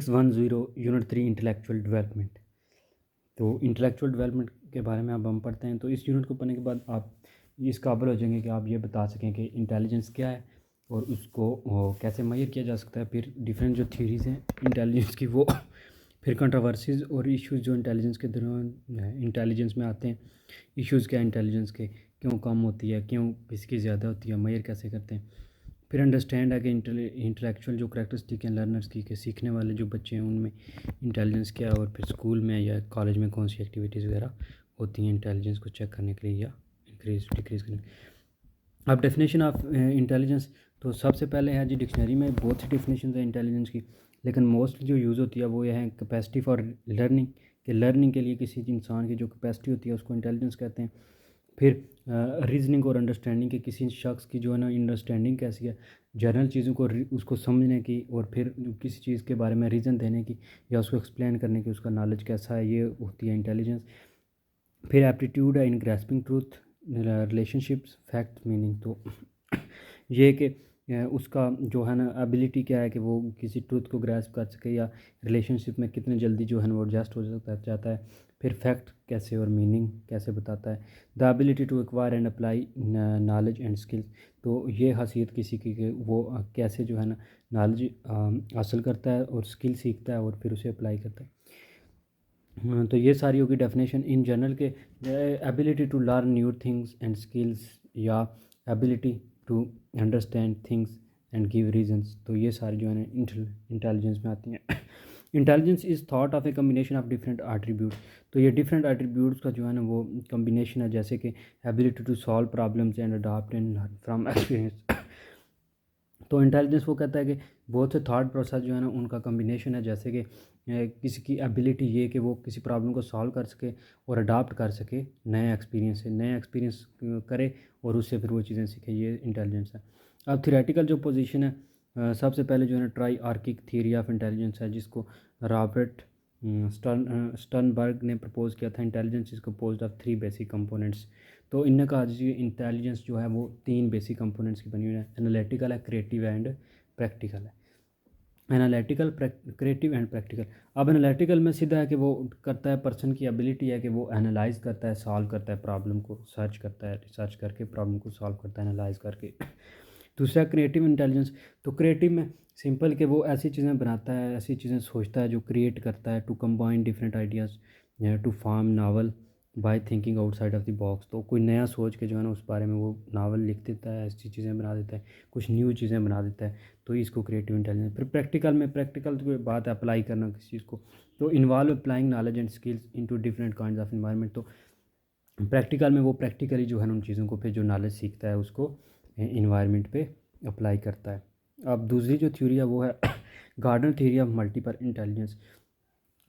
610 unit 3 intellectual development. तो intellectual development के बारे में अब हम पढ़ते हैं। तो इस यूनिट को पढ़ने के बाद आप इस काबिल हो जाएंगे कि आप ये बता सकें कि इंटेलिजेंस क्या है और उसको कैसे मेजर किया जा सकता है। फिर डिफरेंट जो थ्योरीज़ हैं इंटेलिजेंस की वो फिर कंट्रोवर्सीज़ और इश्यूज़ जो इंटेलिजेंस के दौरान इंटेलिजेंस में आते हैं। इश्यूज़ क्या इंटेलिजेंस के, क्यों कम होती है, क्यों किसकी ज़्यादा होती है, मेजर कैसे करते हैं। फिर अंडरस्टैंड है कि इंटेलेक्चुअल जो करैक्टरिस्टिक हैं लर्नर्स की, के सीखने वाले जो बच्चे हैं उनमें इंटेलिजेंस क्या है, और फिर स्कूल में या कॉलेज में कौन सी एक्टिविटीज़ वगैरह होती हैं इंटेलिजेंस को चेक करने के लिए या इंक्रीज डिक्रीज़ करने के लिए। अब डेफिनेशन ऑफ इंटेलिजेंस, तो सबसे पहले है जी डिक्शनरी में बहुत सी डेफिनेशन है इंटेलिजेंस की, लेकिन मोस्ट जो यूज़ होती है वो यह है कैपेसिटी फॉर लर्निंग, कि लर्निंग के लिए किसी इंसान की जो कैपेसिटी होती है उसको इंटेलिजेंस कहते हैं। फिर रीजनिंग और अंडरस्टैंडिंग, के किसी शख्स की जो है ना अंडरस्टैंडिंग कैसी है जनरल चीज़ों को उसको समझने की, और फिर किसी चीज़ के बारे में रीज़न देने की या उसको एक्सप्लेन करने की, उसका नॉलेज कैसा है, ये होती है इंटेलिजेंस। फिर एप्टीट्यूड है in grasping truth, relationships, fact, meaning. तो ये कि उसका जो है ना एबिलिटी क्या है कि वो किसी ट्रूथ को ग्रास्प कर सके, या रिलेशनशिप में कितने जल्दी जो है ना वो एडजस्ट हो सकता चाहता है। फिर फैक्ट कैसे और मीनिंग कैसे बताता है। The ability to acquire and apply knowledge and skills, तो ये खासियत किसी की कि वो कैसे जो है ना नॉलेज हासिल करता है और स्किल सीखता है और फिर उसे अप्लाई करता है। तो ये सारी होगी डेफिनेशन इन जनरल के ability to learn new things and skills, या ability to understand things and give reasons. तो ये सारी जो है ना इंटेलिजेंस में आती हैं। Intelligence is thought of A combination of different attributes, तो ये डिफरेंट एट्रीब्यूट्स का जो है ना वो कम्बिनेशन है, जैसे कि ability to solve problems and adopt and from experience. तो इंटेलिजेंस वो कहता है कि बहुत से थॉट प्रोसेस जो है ना उनका कम्बिनेशन है, जैसे कि किसी की एबिलिटी ये कि वो किसी प्रॉब्लम को सॉल्व कर सके और अडाप्ट कर सके नए एक्सपीरियंस से, नए एक्सपीरियंस करे और उससे फिर वो चीज़ें सीखे, ये इंटेलिजेंस है। अब थ्योरेटिकल जो पोजीशन है, सबसे पहले जो है ना try archaic theory of intelligence है, जिसको रॉबर्ट स्टर्नबर्ग ने प्रपोज किया था। Intelligence is composed of 3 basic components. तो इनने कहा जी इंटेलिजेंस जो है वो 3 बेसिक कंपोनेंट्स की बनी हुई है, एनालिटिकल है, क्रिएटिव एंड प्रैक्टिकल है। Analytical, creative and practical. अब एनालिटिकल में सीधा है कि वो करता है, पर्सन की एबिलिटी है कि वो एनालाइज करता है, सॉल्व करता है, प्रॉब्लम को सर्च करता है, रिसर्च करके प्रॉब्लम को सॉल्व करता है एनालाइज करके। दूसरा क्रिएटिव इंटेलिजेंस, तो क्रिएटिव में सिंपल कि वो ऐसी चीज़ें बनाता है, ऐसी चीज़ें सोचता है जो क्रिएट करता है, to combine different ideas, to form novel by thinking outside of the box. तो कोई नया सोच के जो है ना उस बारे में वो नावल लिख देता है, ऐसी चीज़ें बना देता है, कुछ न्यू चीज़ें बना देता है, तो इसको क्रिएटिव इंटेलिजेंस। फिर प्रैक्टिकल में, प्रैक्टिकल तो बात है अप्लाई करना किसी चीज़ को, तो involve applying knowledge and skills into different kinds of environment. तो प्रैक्टिकल में वो प्रैक्टिकली जो है ना उन चीज़ों को फिर जो नॉलेज सीखता है उसको इन्वायरमेंट पे अप्लाई करता है। अब दूसरी जो थ्योरी है वो है Gardner theory of multiple intelligence.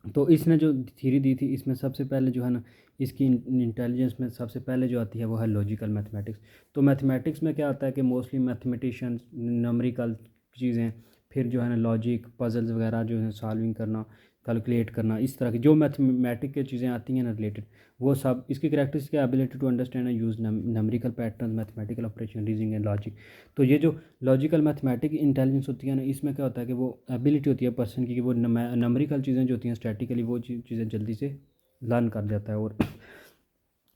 तो इसने जो थ्योरी दी थी इसमें सबसे पहले जो है ना इसकी इंटेलिजेंस में सबसे पहले जो आती है वो है लॉजिकल मैथमेटिक्स। तो मैथमेटिक्स में क्या आता है कि मोस्टली मैथमेटिशियंस न्यूमेरिकल चीज़ें, फिर जो है ना लॉजिक, पजल्स वगैरह जो है सॉल्विंग करना, कैलकुलेट करना, इस तरह की जो मैथमेटिक की चीज़ें आती हैं ना रिलेटेड, वो सब इसकी कैरेक्टरिस्टिक है ability to understand and use numerical pattern, mathematical operation, reasoning and logic. तो ये जो लॉजिकल मैथमेटिक इंटेलिजेंस होती है ना, इसमें क्या होता है कि वो एबिलिटी होती है पर्सन की कि वो न्यूमेरिकल चीज़ें जो होती हैं स्टैटिकली वो चीज़ें जल्दी से लर्न कर जाता है। और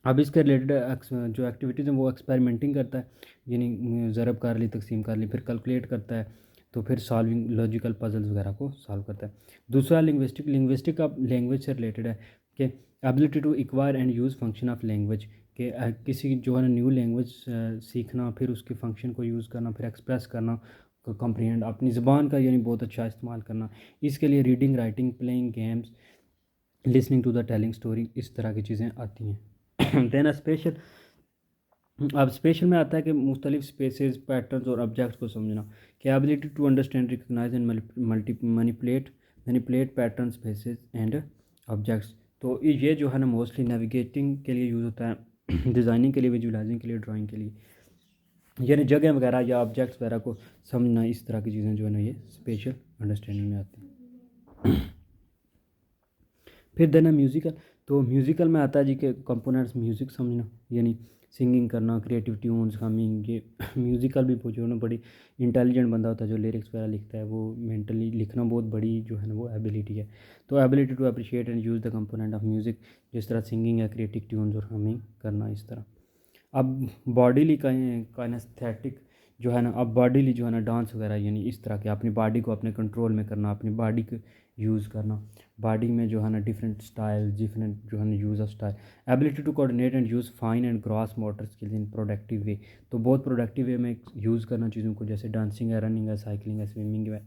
अब इसके रिलेटेड जो एक्टिविटीज़ हैं वो एक्सपेरिमेंटिंग करता है, यानी ज़रब कर ली, तकसीम कर ली, फिर कैलकुलेट करता है, तो फिर सॉल्विंग लॉजिकल पजल्स वगैरह को सॉल्व करता है। दूसरा लिंग्विस्टिक, लिंग्विस्टिक का लैंग्वेज से रिलेटेड है कि ability to acquire and use function of language, कि किसी जो है ना न्यू लैंग्वेज सीखना, फिर उसके फंक्शन को यूज़ करना, फिर एक्सप्रेस करना, कॉम्प्रीहेंड, अपनी ज़बान का यानी बहुत अच्छा इस्तेमाल करना। इसके लिए reading, writing, playing games, listening to the telling story, इस तरह की चीज़ें आती हैं। देन स्पेशल, अब स्पेशल में आता है कि मुख्तलिफ स्पेसेस, पैटर्न्स और ऑब्जेक्ट्स को समझना, कि ability to understand, recognise and manipulate pattern, spaces and objects. तो ये जो है ना मोस्टली नेविगेटिंग के लिए यूज़ होता है, डिज़ाइनिंग के लिए, विजुलाइजिंग के लिए, ड्राइंग के लिए, यानी जगह वगैरह या ऑब्जेक्ट्स वगैरह को समझना, इस तरह की चीज़ें जो है ना ये स्पेशल अंडरस्टैंडिंग में आती हैं। फिर देना म्यूज़िकल, तो म्यूज़िकल में आता है जी के कंपोनेंट्स, म्यूज़िक समझना यानी सिंगिंग करना, क्रिएटिव ट्यून्स, हमिंग, ये म्यूज़िकल भी जो है ना बड़ी इंटेलिजेंट बंदा होता है जो लिरिक्स वगैरह लिखता है, वो मेंटली लिखना बहुत बड़ी जो है ना वो एबिलिटी है। तो ability to appreciate and use the component of music, जिस तरह सिंगिंग है, क्रिएटिव ट्यून्स और हमिंग करना इस तरह। अब बॉडीली काइनेस्थेटिक जो है ना, अब बॉडीली जो है ना डांस वगैरह यानी इस तरह के अपनी बॉडी को अपने कंट्रोल में करना, अपनी बॉडी को यूज़ करना, बॉडी में जो है ना डिफरेंट स्टाइल, डिफरेंट जो है ना use of style, ability to coordinate and use fine and gross motor skills in productive way. तो बहुत प्रोडक्टिव वे में यूज़ करना चीज़ों को, जैसे डांसिंग है, रनिंग है, साइकिलिंग है, स्विमिंग है।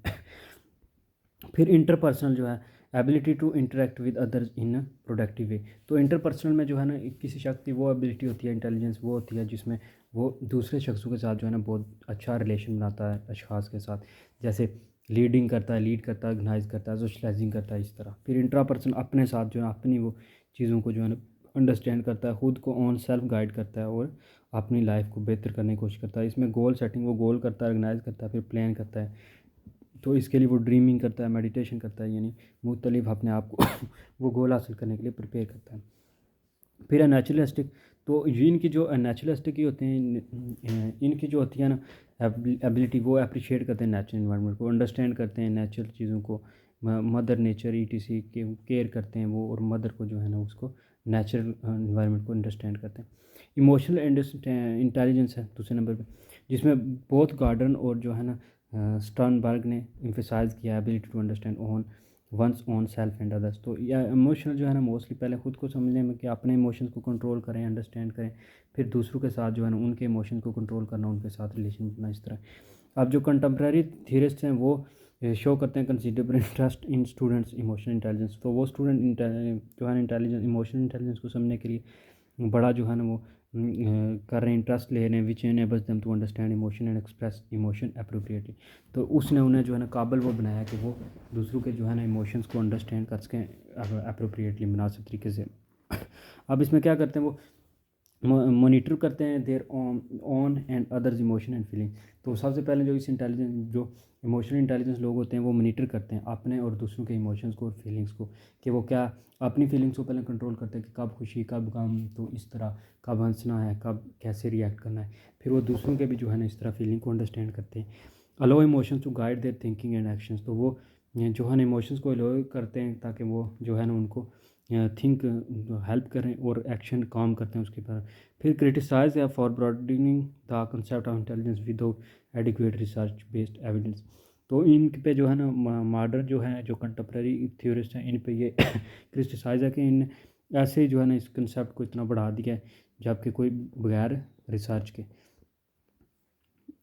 फिर इंटरपर्सनल जो है ability to interact with others in productive way. तो इंटरपर्सनल में जो है ना किसी शख्स की वो एबिलिटी होती है, इंटेलिजेंस वो होती है जिसमें वो दूसरे शख्सों के साथ जो है ना बहुत अच्छा रिलेशन बनाता है अशखास के साथ, जैसे लीडिंग करता है, लीड करता है, ऑर्गेनाइज करता है, सोशलाइजिंग करता है इस तरह। फिर इंट्रापर्सनल अपने साथ जो है अपनी वो चीज़ों को जो है ना अंडरस्टैंड करता है, खुद को ऑन सेल्फ गाइड करता है और अपनी लाइफ को बेहतर करने की कोशिश करता है। इसमें गोल सेटिंग, वो गोल करता है, ऑर्गेनाइज करता है, फिर प्लान करता है। तो इसके लिए वो ड्रीमिंग करता है, मेडिटेशन करता है, यानी मुख्तलिफ अपने आप को वो गोल हासिल करने के लिए प्रिपेयर करता है। फिर है नेचुरलिस्टिक। तो ये इनकी जो नेचुरलिस्टिक ही होते हैं, इनकी जो होती है ना एबिलिटी, वो अप्रिशिएट करते हैं नेचुरल इन्वायरमेंट को, अंडरस्टैंड करते हैं नेचुरल चीज़ों को, मदर नेचर ईटीसी के केयर करते हैं वो, और मदर को जो है ना उसको नेचुरल इन्वायरमेंट को अंडरस्टैंड करते हैं। इमोशनल इंटेलिजेंस है दूसरे नंबर पे, जिसमें बोथ गार्डन और जो है ना स्टर्नबर्ग ने एम्फेसाइज किया ability to understand own one's own self and others. तो या इमोशनल जो है ना मोस्टली पहले ख़ुद को समझने में कि अपने इमोशंस को कंट्रोल करें, अंडरस्टैंड करें, फिर दूसरों के साथ जो है ना उनके इमोशन को कंट्रोल करना, उनके साथ रिलेशन बनाना इस तरह। अब जो कंटेम्प्रेरी थियरिस्ट हैं वो शो करते हैं considerable interest in students emotional intelligence. तो वो स्टूडेंट जो है ना इंटेलिजेंस, इमोशनल इंटेलिजेंस को समझने के लिए बड़ा जो है ना वो कर रहे हैं, इंटरेस्ट ले रहे हैं, which enables them to understand emotion and express emotion appropriately. तो उसने उन्हें जो है ना काबिल वो बनाया कि वो दूसरों के जो है ना इमोशंस को अंडरस्टैंड कर सकें अप्रोप्रिएटली, मुनासिब तरीके से। अब इसमें क्या करते हैं वो मॉनिटर करते हैं their own and others emotion and feeling. तो सबसे पहले जो इस इंटेलिजेंस, जो इमोशनल इंटेलिजेंस लोग होते हैं वो मॉनिटर करते हैं अपने और दूसरों के इमोशंस को और फीलिंग्स को, कि वो क्या अपनी फीलिंग्स को पहले कंट्रोल करते हैं कि कब खुशी, कब गम, तो इस तरह कब हंसना है, कब कैसे रिएक्ट करना है। फिर वो दूसरों के भी जो है ना इस तरह फीलिंग को अंडरस्टैंड करते हैं। Allow emotions to guide their thinking and actions. तो वो जो है ना इमोशंस को अलो करते हैं ताकि वो जो है ना उनको थिंक हेल्प करें और एक्शन काम करते हैं उसके पर। फिर क्रिटिसाइज या for broadening the concept of intelligence without adequate research based evidence. तो इन पे जो है ना मॉडर्न जो है, जो कंटेम्प्रेरी थ्योरिस्ट हैं, इन पे ये क्रिटिसाइज है कि इन ऐसे जो है ना इस कंसेप्ट को इतना बढ़ा दिया है जबकि कोई बगैर रिसर्च के।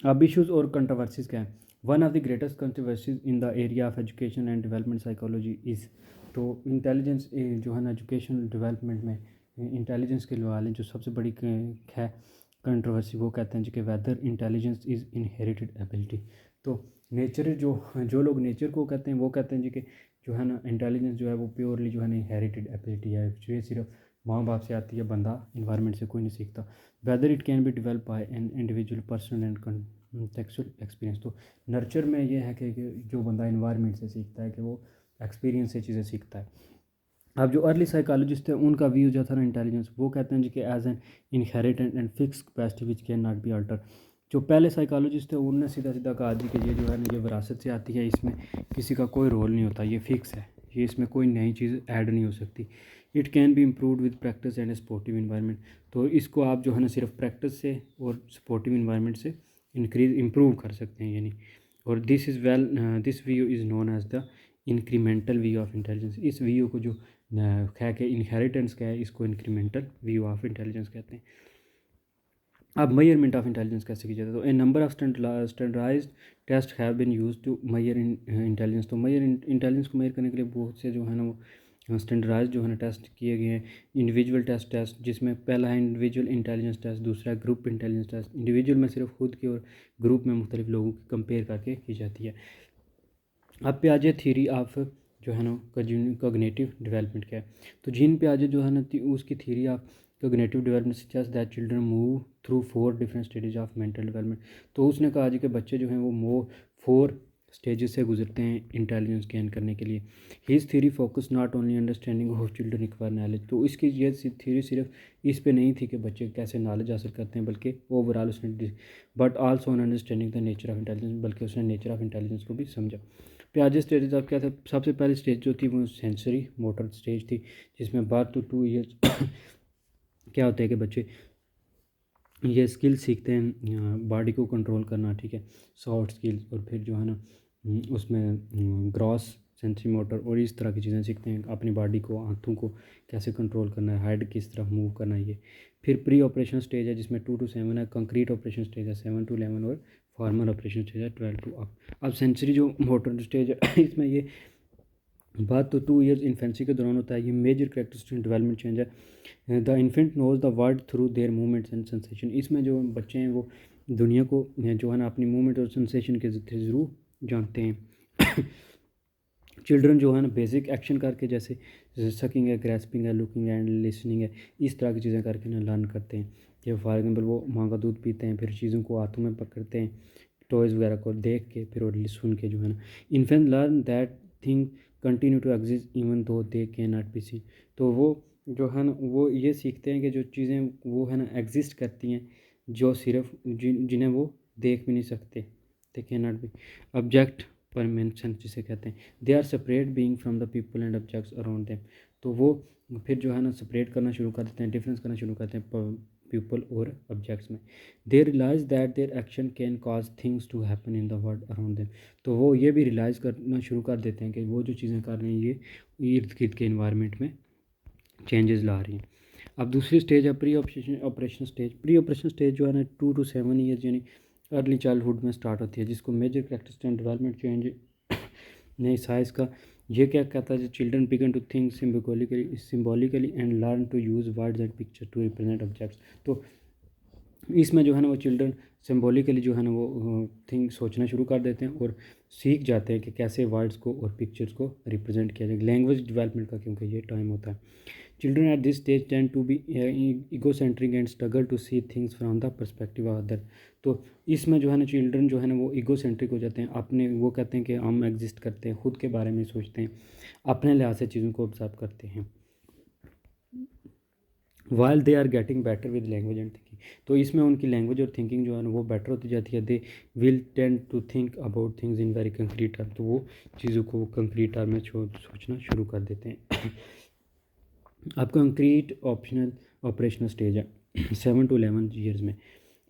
अब इश्यूज़ और कंट्रोवर्सीज़ क्या है। One of the greatest controversies in the area of education and development psychology is. तो इंटेलिजेंस जो है ना एजुकेशन डेवलपमेंट में इंटेलिजेंस के वाले जो सबसे बड़ी है कंट्रोवर्सी, वो कहते हैं जी कि whether intelligence is inherited ability. तो नेचर जो लोग नेचर को कहते हैं वो कहते हैं जी कि जो है ना इंटेलिजेंस जो है वो प्योरली जो है ना इनहेरिटेड एबिलिटी है, जो ये सिर्फ माँ बाप से आती है, बंदा इन्वायरमेंट से कोई नहीं सीखता। Whether it can be develop by an individual person and contextual experience. तो नर्चर में ये है कि जो बंदा इन्वायरमेंट से सीखता है कि वो एक्सपीरियंस से चीज़ें सीखता है। अब जो अर्ली साइकोलॉजिस्ट है उनका व्यू जो था ना इंटेलिजेंस, वो कहते हैं जी कि as an inherited and fix capacity which can not be alter. जो पहले साइकोलॉजिस्ट थे उनने सीधा सीधा कहा जी कि ये जो है ना ये विरासत से आती है, इसमें किसी का कोई रोल नहीं होता, ये फिक्स है, ये इसमें कोई नई चीज़ ऐड नहीं हो सकती। It can be improve with practice and supportive environment. तो इसको आप जो है ना सिर्फ प्रैक्टिस से और सपोर्टिव इन्वायरमेंट से इम्प्रूव कर सकते हैं यानी। और this view is known as the incremental view of intelligence. इस व्यू को जो है कि इनहेरिटेंस का है, इसको इंक्रीमेंटल व्यू ऑफ इंटेलिजेंस कहते हैं। अब मेजरमेंट ऑफ इंटेलिजेंस कैसे की जाती है। तो a number of standardised test have been used to measure intelligence. तो इंटेलिजेंस को मेजर करने के लिए बहुत से जो है ना वो स्टैंडर्डाइज जो है ना टेस्ट किए गए हैं। इंडिविजुअल टेस्ट जिसमें पहला है इंडिविजुअल इंटेलिजेंस टेस्ट, दूसरा है ग्रुप इंटेलिजेंस टेस्ट। इंडिविजुअल में सिर्फ खुद की और ग्रुप में मुख्तलिफ लोगों की कंपेयर करके की जाती है। अब पियाजे थ्योरी ऑफ जो है ना कॉग्निटिव डेवलपमेंट क्या है। तो जीन पियाजे जो है ना उसकी theory of cognitive development suggest that children move through 4 different stages of mental development. तो उसने कहा जी कि बच्चे जो हैं वो 4 स्टेजेस से गुजरते हैं इंटेलिजेंस गेन करने के लिए। His theory focus not only understanding how children require knowledge. तो इसकी ये थ्योरी सिर्फ इस पे नहीं थी कि बच्चे कैसे नॉलेज हासिल करते हैं, बल्कि ओवरऑल उसने but also on understanding the nature of intelligence, बल्कि उसने नेचर ऑफ इंटेलिजेंस को भी समझा। प्याजे स्टेजेस अब क्या था, सबसे पहली स्टेज जो थी वो सेंसरी मोटर स्टेज थी, जिसमें बात तो 2 ईयर्स क्या होता है कि बच्चे ये स्किल सीखते हैं बॉडी को कंट्रोल करना, ठीक है, सॉफ्ट स्किल्स, और फिर जो है ना उसमें ग्रॉस सेंसरी मोटर और इस तरह की चीज़ें सीखते हैं, अपनी बॉडी को, हाथों को कैसे कंट्रोल करना है, हेड किस तरह मूव करना है ये। फिर प्री ऑपरेशन स्टेज है जिसमें 2 to 7 है, कंक्रीट ऑपरेशन स्टेज है 7 to 11, और फॉर्मल ऑपरेशन स्टेज है 12 to अप। अब सेंसरी जो मोटर स्टेज है इसमें ये बात तो 2 ईयर्स इन्फेंसी के दौरान होता है। ये मेजर कैरेक्टरिस्टिक डेवलपमेंट चेंज है। The infant knows the world through their movements and sensation. इसमें जो बच्चे हैं वो दुनिया को जो है ना अपनी मूवमेंट और सेंसेशन के थ्रू जानते हैं। चिल्ड्रन जो है ना बेसिक एक्शन करके, जैसे सकिंग है, ग्रैस्पिंग है, लुकिंग एंड लिसनिंग है, इस तरह की चीज़ें करके ना लर्न करते हैं। कि फॉर एग्जाम्पल वो माँ का दूध पीते हैं, फिर चीज़ों को हाथों में पकड़ते हैं, टॉयज़ वगैरह को देख के, फिर और सुन के जो है ना। Infant learn that thing continue to exist even though they can not be seen. तो वो जो है ना वो ये सीखते हैं कि जो चीज़ें वो है ना एग्जिस्ट करती हैं, जो सिर्फ जिन्हें वो देख भी नहीं सकते, they can not be object permanence जिसे कहते हैं। They are separate being from the people and objects around them. तो वो फिर जो है ना सेपरेट करना शुरू कर देते हैं, डिफरेंस करना शुरू करते हैं पीपल और ऑब्जेक्ट्स में। They realise that their action can cause things to happen in the world around them. तो वो ये भी रियलाइज़ करना शुरू कर देते हैं कि वो जो चीज़ें कर रहे हैं ये इर्द गिर्द के इन्वायरमेंट में चेंजेस ला रही हैं। अब दूसरी स्टेज है pre operation stage. Pre operation stage जो है ना 2 to 7 ईयर्स यानी अर्ली चाइल्डहुड में स्टार्ट होती है, जिसको major characteristic and development change नहीं साइज का। ये क्या कहता है, children begin to think symbolically and learn to use words and picture to represent objects. तो इसमें जो है ना वो चिल्ड्रन सिम्बॉलिकली जो है ना वो थिंक सोचना शुरू कर देते हैं और सीख जाते हैं कि कैसे वर्ड्स को और पिक्चर्स को रिप्रेजेंट किया जाए, लैंग्वेज डेवलपमेंट का क्योंकि ये टाइम होता है। Children at this stage tend to be egocentric and struggle to see things from the perspective of other. तो इसमें जो है ना चिल्ड्रन जो है ना वो ईगोसेंट्रिक हो जाते हैं, अपने वो कहते हैं कि हम एग्जिस्ट करते हैं, खुद के बारे में सोचते हैं, अपने लिहाज से चीज़ों को ऑब्जर्व करते हैं, while they are getting better with language and thinking. तो इसमें उनकी लैंग्वेज और थिंकिंग जो है ना वो बेटर होती जाती है। They will tend to think about things in very concrete term. तो वो चीज़ों को वो कंक्रीट टर्म में सोचना शुरू कर देते हैं। अब कंक्रीट ऑप्शनल ऑपरेशनल स्टेज है 7 to 11 ईयर्स में।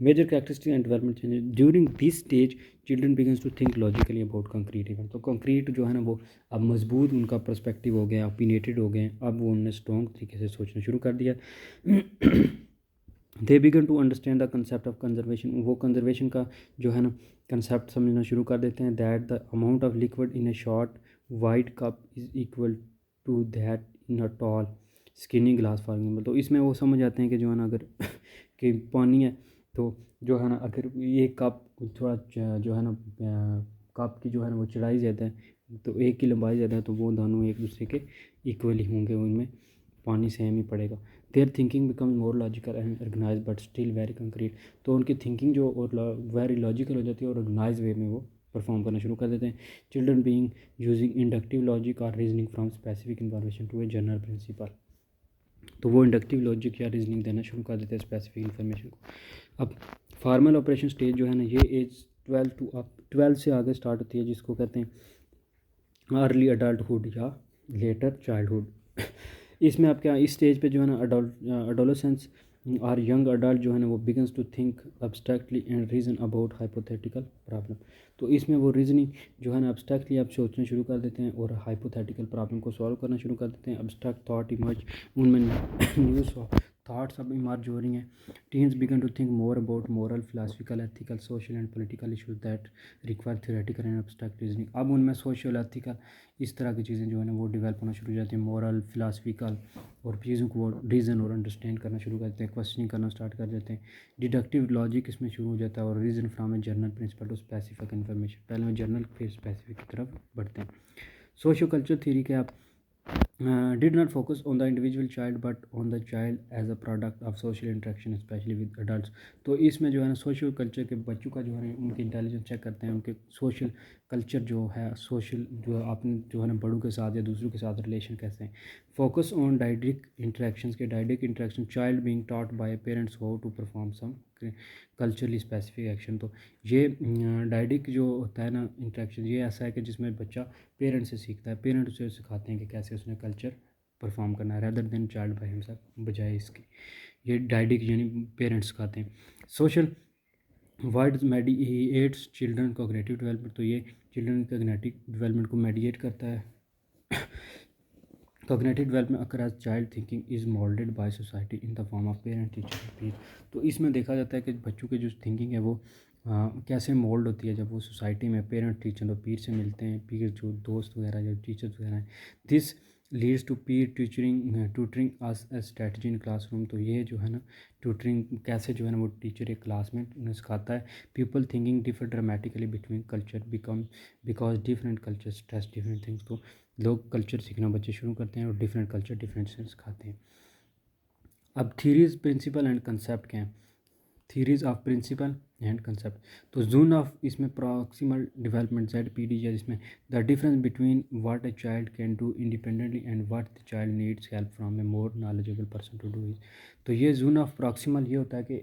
Major characteristic and development changes during this stage children begins to think logically about concrete event. तो कंक्रीट जो है ना वो अब मजबूत उनका पर्सपेक्टिव हो गया, ओपिनिएटेड हो गए, अब वो उन्होंने स्ट्रॉन्ग तरीके से सोचना शुरू कर दिया। They began to understand the concept of conservation. वो कंजर्वेशन का जो है ना कंसेप्ट समझना शुरू कर देते हैं। That the amount of liquid in a short white cup is equal to that in a tall skinny glass for example. तो इसमें वो समझ जाते हैं कि जो है ना अगर कि पानी है तो जो है ना अगर ये कप थोड़ा जो है ना कप की जो है ना वो चौड़ाई ज़्यादा है तो एक की लंबाई ज़्यादा है, तो वो दोनों एक दूसरे के इक्वल ही होंगे, उनमें पानी सेम ही पड़ेगा। Their thinking becomes more logical and organize but still very concrete. तो उनकी थिंकिंग जो और वेरी लॉजिकल हो जाती है और ऑर्गेनाइज वे में वो परफॉर्म करना शुरू कर देते हैं। Children being using inductive logic और reasoning from specific information to a general principle. तो वो इंडक्टिव लॉजिक या रीजनिंग देना शुरू कर देते हैं स्पेसिफिक इन्फॉर्मेशन को। अब फार्मल ऑपरेशन स्टेज जो है ना ये एज 12 से आगे स्टार्ट होती है, जिसको कहते हैं अर्ली अडल्टहुड या लेटर चाइल्डहुड। इसमें आप क्या इस स्टेज पे जो है ना अडोलेसेंस और यंग अडल्ट जो है ना वो begins to think abstractly and reason about hypothetical problem. तो इसमें वो रीजनिंग जो है ना अब्स्ट्रैक्टली आप सोचना शुरू कर देते हैं और हाइपोथेटिकल प्रॉब्लम को सॉल्व करना शुरू कर देते हैं। अब्स्ट्रैक्ट थॉट इमर्ज, उनमें न्यूज़ थाट्स अब इमर्ज हो रही हैं। Teens began to think more about moral philosophical ethical social and political issues that require theoretical and abstract reasoning. अब उनमें सोशल एथिकल इस तरह की चीज़ें जो है ना वो डेवलप होना शुरू हो जाती हैं, मोरल फिलासफिकल और चीज़ों को वो रीज़न और अंडरस्टैंड करना शुरू करते हैं, क्वेश्चनिंग करना स्टार्ट कर देते हैं। डिडक्टिव लॉजिक इसमें शुरू हो जाता है और reason from a general principle to specific information. पहले में जर्नल फिर स्पेसिफिक की तरफ बढ़ते हैं। सोशो कल्चर थ्योरी के आप did not focus on the individual child but on the child as a product of social interaction especially with adults। तो इसमें जो है ना सोशल कल्चर के बच्चों का जो है ना उनकी इंटेलिजेंस चेक करते हैं, उनके सोशल कल्चर जो है, सोशल जो अपने जो है ना बड़ों के साथ या दूसरों के साथ रिलेशन कैसे हैं। फोकस ऑन डायडिक इंटरेक्शंस के dyadic interaction child being taught by parents how to perform some culturally specific action. तो ये डायडिक जो होता है ना इंटरेक्शन, ये ऐसा है कि जिसमें बच्चा पेरेंट्स से सीखता है, पेरेंट्स उसे सिखाते हैं कि कैसे उसने कल्चर परफॉर्म करना है rather than child by himself, बजाय इसके। ये डायडिक यानी पेरेंट्स सिखाते हैं। Social words mediates children cognitive development. तो ये चिल्ड्रन कोग्निटिव डेवलपमेंट को मेडिएट करता है। Cognitive development occur as child thinking is moulded by society in the form of parent teacher peer. तो इसमें देखा जाता है कि बच्चों की जो थिंकिंग है वो कैसे मोल्ड होती है जब वो सोसाइटी में पेरेंट टीचर तो पीर से मिलते हैं, पीर जो दोस्त वगैरह या टीचर्स वगैरह हैं। This leads to peer tutoring as a strategy in classroom. तो ये जो है ना ट्यूटरिंग कैसे जो है ना वो टीचर एक क्लास में उन्हें सिखाता है। People thinking differ dramatically between culture become because different culture stress different things. तो लोग कल्चर सीखना बच्चे शुरू करते हैं और डिफरेंट कल्चर डिफरेंट से सिखाते हैं। अब थीरीज प्रिंसिपल एंड कंसेप्ट क्या हैं। Theories of principle and concept. तो जोन ऑफ इसमें प्रॉक्सिमल डेवलपमेंट ZPD है, जिसमें the difference between what a child can do independently and what the child needs help from a more knowledgeable person to do is. तो ये zone of proximal ये होता है कि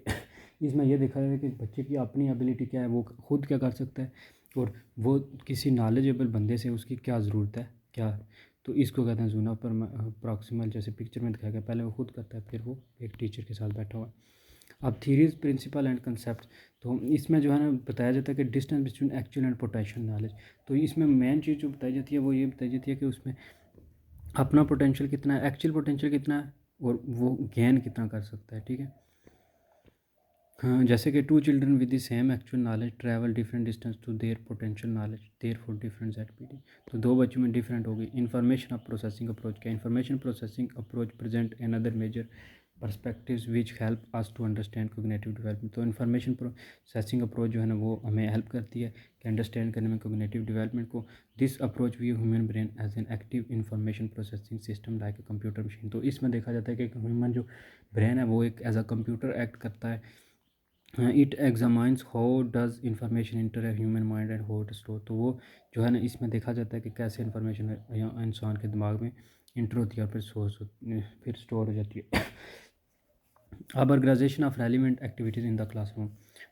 इसमें यह देखा जाए कि बच्चे की अपनी एबिलिटी क्या है, वो खुद क्या कर सकता है, और वो किसी नॉलेजेबल बंदे से उसकी क्या ज़रूरत है क्या। तो इसको कहते हैं जोन ऑफ प्रॉक्सिमल। जैसे पिक्चर में दिखाया गया, पहले वो खुद करता है, फिर वो एक टीचर के साथ बैठा हुआ है। अब थीरीज प्रिंसिपल एंड कंसेप्ट। तो इसमें जो है ना बताया जाता है कि distance between actual and potential knowledge. तो इसमें मेन चीज़ जो बताई जाती है वो ये बताई जाती है कि उसमें अपना पोटेंशियल कितना है, एक्चुअल पोटेंशियल कितना है, और वो गेन कितना कर सकता है। ठीक है, हाँ, जैसे कि two children with the same actual knowledge travel different distance to their potential knowledge there for different ZPD। तो दो बच्चों में डिफरेंट होगी। इन्फॉर्मेशन ऑफ प्रोसेसिंग अप्रोच क्या, information processing approach present another major perspectives which help us to understand cognitive development. तो information processing approach जो है ना वो हमें हेल्प करती है कि अंडरस्टैंड करने में कोग्निटिव डेवलपमेंट को। This approach view human brain as an active information processing system like a computer machine. तो इसमें देखा जाता है कि ह्यूमन जो ब्रेन है वो एक एज अ कंप्यूटर एक्ट करता है। It examines how does information enter a human mind and how it store. तो वो जो है ना इसमें देखा जाता है कि कैसे इंफॉर्मेशन इंसान के दिमाग में इंटर होती है और फिर स्टोर हो जाती है। अब organisation of relevant activities in the classroom.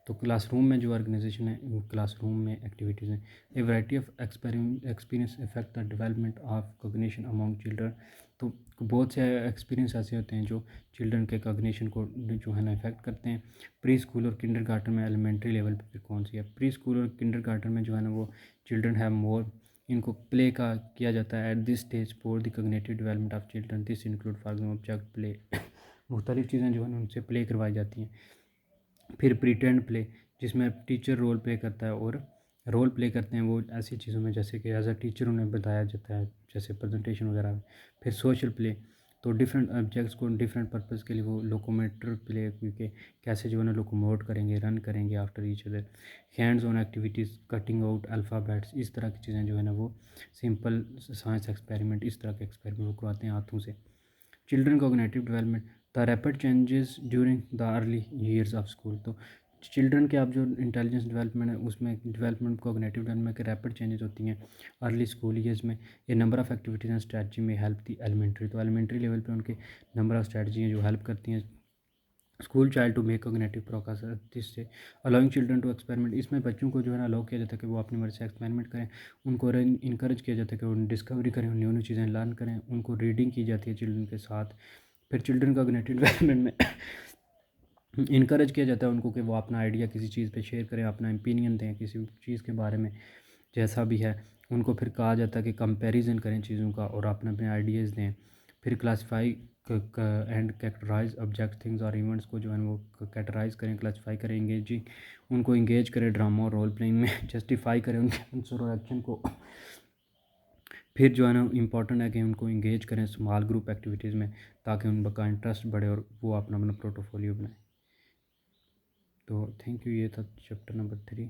तो क्लासरूम में जो ऑर्गेनाइजेशन है वो क्लासरूम में एक्टिविटीज़ हैं। A variety of experience effect the development of cognition among children. तो बहुत से एक्सपीरियंस ऐसे होते हैं जो चिल्ड्रन के कोग्निशन को जो है ना इफेक्ट करते हैं। प्री स्कूल और किंडरगार्टन में, एलिमेंट्री लेवल पे फिर कौन सी है। प्री स्कूल और किंडरगार्टन में जो है ना वो चिल्ड्रन हैव मोर, इनको प्ले का किया जाता है eight this stage for the cognitive development of children. This include for example object play. मुख्तलिफ़ चीज़ें जो है ना उनसे प्ले करवाई जाती हैं। फिर प्रीटेंड प्ले, जिसमें टीचर रोल प्ले करता है और रोल प्ले करते हैं वो ऐसी चीज़ों में जैसे कि एज अ टीचर उन्हें बताया जाता है, जैसे प्रेजेंटेशन वगैरह में। फिर सोशल प्ले, तो डिफरेंट ऑब्जेक्ट्स को डिफरेंट पर्पज़ के लिए वो लोकोमेटर प्ले, क्योंकि कैसे जो है ना लोकोमोट करेंगे, रन करेंगे after each other. Hands on activities, cutting out alphabets, इस तरह की चीज़ें जो है ना वो सिंपल साइंस एक्सपेरिमेंट, इस तरह के एक्सपेरिमेंट वो करवाते हैं हाथों से। Children cognitive development, the rapid changes during the early years of school. तो चिल्ड्रन के अब जो इंटेलिजेंस डेवलपमेंट है उसमें डेवलपमेंट कोग्निटिव डेवलपमेंट के रैपिड चेंजेस होती हैं अर्ली स्कूल ईयर्स में। ये नंबर ऑफ एक्टिविटीज़ एंड स्ट्रैटी में हेल्प दी एलिमेंट्री। तो एलिमेंट्री लेवल पे उनके नंबर ऑफ स्ट्रैटी हैं जो हेल्प करती हैं school child to make cognitive progress. जिससे अलाउइंग चिल्ड्रन टू एक्सपेरिमेंट, इसमें बच्चों को जो है ना अलाउ किया जाता है कि वो अपनी मर्ज़ी से एक्सपेरिमेंट करें। उनको इनकरेज किया जाता है कि वो डिस्कवरी करें, न्यू न्यू चीज़ें लर्न करें। उनको रीडिंग की जाती है चिल्ड्रन के साथ। फिर चिल्ड्रन कोग्निटिव डेवलपमेंट में इनकरेज किया जाता है उनको कि वो अपना आइडिया किसी चीज़ पे शेयर करें, अपना ओपिनियन दें किसी चीज़ के बारे में, जैसा भी है। उनको फिर कहा जाता है कि कंपैरिजन करें चीज़ों का और अपने अपने आइडियाज़ दें। फिर classify and categorize object things और इवेंट्स को जो है वो कैटेगराइज करें, क्लासीफाई करें, इंगेजिंग उनको इंगेज करें ड्रामा और रोल प्लेइंग में, जस्टिफाई करें उनके आंसर और एक्शन को। फिर जो है ना इम्पॉर्टेंट है कि उनको इंगेज करें स्मॉल ग्रुप एक्टिविटीज़ में, ताकि उनका इंटरेस्ट बढ़े और वो अपना अपना पोर्टफोलियो बनाए। तो थैंक यू, ये था चैप्टर नंबर 3।